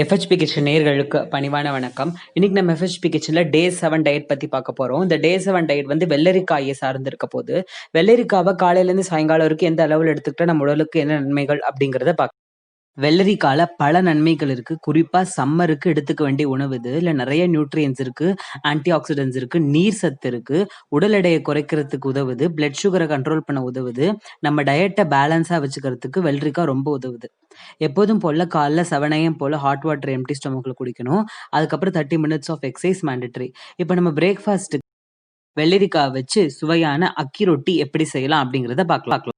எஃப்ஹெச்பி kitchen நேயர்களுக்கு பணிவான வணக்கம். இன்னைக்கு நம்ம எஃப்ஹெச்பி கிச்சன்ல டே 7 டயட் பத்தி பார்க்க போறோம். இந்த டே 7 டயட் வந்து வெள்ளரிக்காயை சார்ந்து இருக்க போது. வெள்ளரிக்காவை காலையில இருந்து சாயங்காலம் வரைக்கும் எந்த அளவுல எடுத்துக்கிட்டா நம்ம உடலுக்கு என்ன நன்மைகள் அப்படிங்கிறத பார்க்கலாம். வெள்ளரிக்கால பல நன்மைகள் இருக்கு. குறிப்பா சம்மருக்கு எடுத்துக்க வேண்டிய உணவு இது. இதுல நிறைய நியூட்ரியன்ஸ் இருக்கு, ஆன்டிஆக்சிடன்ட்ஸ் இருக்கு, நீர் சத்து இருக்கு, உடல் எடையை குறைக்கிறதுக்கு உதவுது, பிளட் சுகரை கண்ட்ரோல் பண்ண உதவுது, நம்ம டயட்டை பேலன்ஸா வச்சுக்கிறதுக்கு வெள்ளரிக்காய் ரொம்ப உதவுது. எப்போதும் போல காலைல 7 AM போல ஹாட் வாட்டர் எம்டி ஸ்டொமக்ல குடிக்கணும். அதுக்கப்புறம் 30 மினிட்ஸ் ஆஃப் எக்ஸசைஸ் மேண்டட்டரி. இப்போ நம்ம பிரேக்ஃபாஸ்ட்டுக்கு வெள்ளரிக்காய் வச்சு சுவையான அக்கி ரொட்டி எப்படி செய்யலாம் அப்படிங்கிறத பார்க்கலாம்.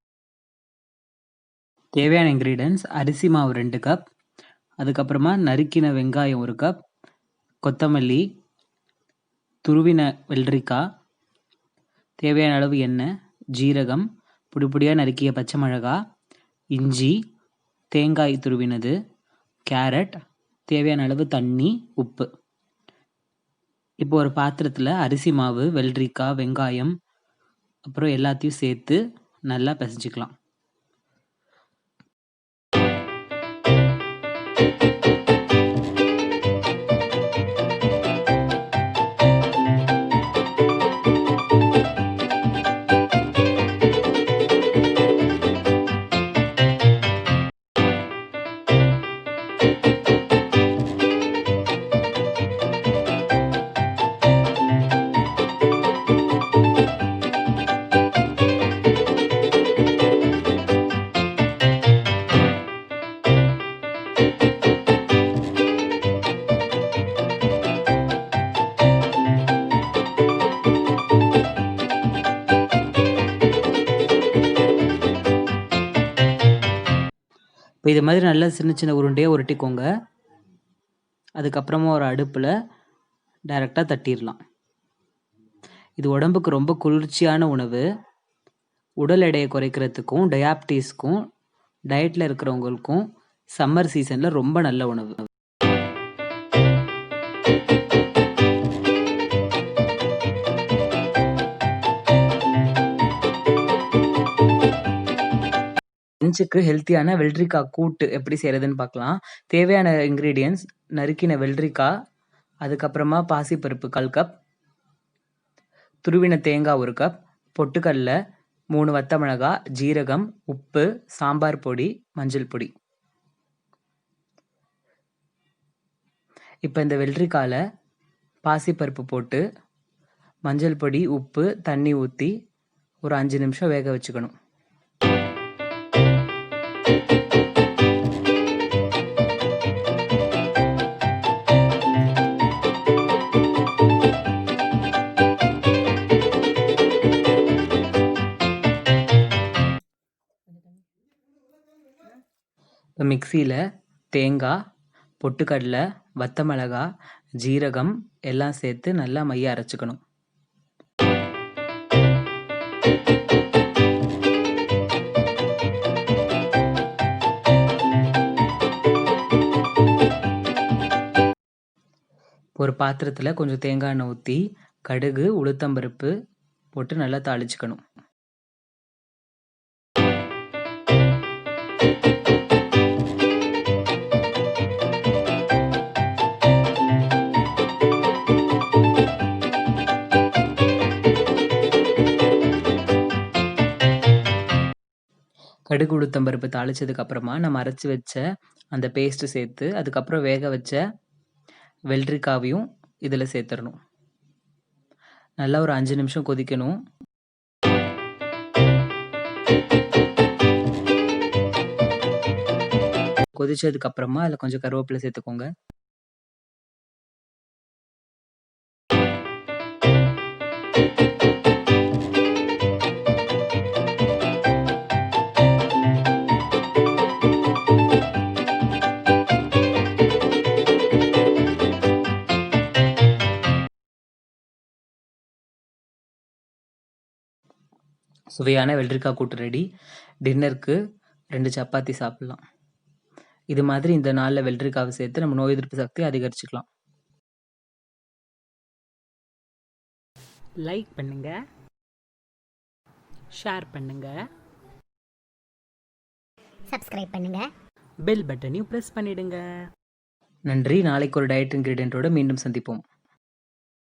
தேவையான இன்க்ரீடியன்ஸ்: அரிசி மாவு 2 கப், அதுக்கப்புறமா நறுக்கின வெங்காயம் 1 கப், கொத்தமல்லி, துருவின வெள்ளரிக்காய், தேவையான அளவு எண்ணெய், ஜீரகம், பொடி பொடியாக நறுக்கிய பச்சை மிளகாய், இஞ்சி, தேங்காய் துருவினது, கேரட், தேவையான அளவு தண்ணி, உப்பு. இப்போ ஒரு பாத்திரத்தில் அரிசி மாவு, வெள்ளரிக்காய், வெங்காயம் அப்புறம் எல்லாத்தையும் சேர்த்து நல்லா பிசைஞ்சிக்கலாம். இப்போ இது மாதிரி நல்லா சின்ன சின்ன உருண்டையாக உருட்டிக்கோங்க. அதுக்கப்புறமா ஒரு அடுப்பில் டைரெக்டாக தட்டிடலாம். இது உடம்புக்கு ரொம்ப குளிர்ச்சியான உணவு. உடல் எடையை குறைக்கிறதுக்கும், டயாபிட்டிஸ்க்கும், டயட்டில் இருக்கிறவங்களுக்கும் சம்மர் சீசனில் ரொம்ப நல்ல உணவு. லஞ்சுக்கு ஹெல்த்தியான வெள்ளரிக்காய் கூட்டு எப்படி செய்கிறதுன்னு பார்க்கலாம். தேவையான இன்க்ரீடியன்ஸ்: நறுக்கின வெள்ளரிக்காய், அதுக்கப்புறமா பாசிப்பருப்பு 1/4 கப், துருவின தேங்காய் 1 கப், பொட்டுக்கடலை 3 வத்த மிளகாய், ஜீரகம், உப்பு, சாம்பார் பொடி, மஞ்சள் பொடி. இப்போ இந்த வெள்ளரிக்காயில் பாசிப்பருப்பு போட்டு மஞ்சள் பொடி, உப்பு, தண்ணி ஊற்றி ஒரு 5 நிமிஷம் வேக வச்சுக்கணும். இப்போ மிக்சியில் தேங்காய், பொட்டுக்கடலை, வத்த மிளகாய், ஜீரகம் எல்லாம் சேர்த்து நல்லா மைய அரைச்சிக்கணும். ஒரு பாத்திரத்தில் கொஞ்சம் தேங்காய் எண்ணெய் ஊற்றி கடுகு, உளுத்தம்பருப்பு போட்டு நல்லா தாளிச்சுக்கணும். கடுகு, உளுத்தம்பருப்பு தாளிச்சதுக்கு அப்புறமா நம்ம அரைச்சி வச்ச அந்த பேஸ்ட்டு சேர்த்து அதுக்கப்புறம் வேக வச்ச வெள்ளரிக்காவையும் இதில் சேர்த்துடணும். நல்லா ஒரு 5 நிமிஷம் கொதிக்கணும். கொதிச்சதுக்கு அப்புறமா அதில் கொஞ்சம் கருவேப்பிலை சேர்த்துக்கோங்க. சுவையான வெள்ளரிக்காய் கூட்டு ரெடி. டின்னருக்கு 2 சப்பாத்தி சாப்பிட்லாம். இது மாதிரி இந்த நாளில் வெள்ளரிக்காவை சேர்த்து நம்ம நோய் எதிர்ப்பு சக்தியை அதிகரிச்சுக்கலாம். லைக் பண்ணுங்க, ஷேர் பண்ணுங்க, சப்ஸ்கிரைப் பண்ணுங்க, பெல் பட்டனையும் ப்ரெஸ் பண்ணிடுங்க. நன்றி. நாளைக்கு ஒரு டயட் இன்கிரீடியன்ட்டோட மீண்டும் சந்திப்போம்.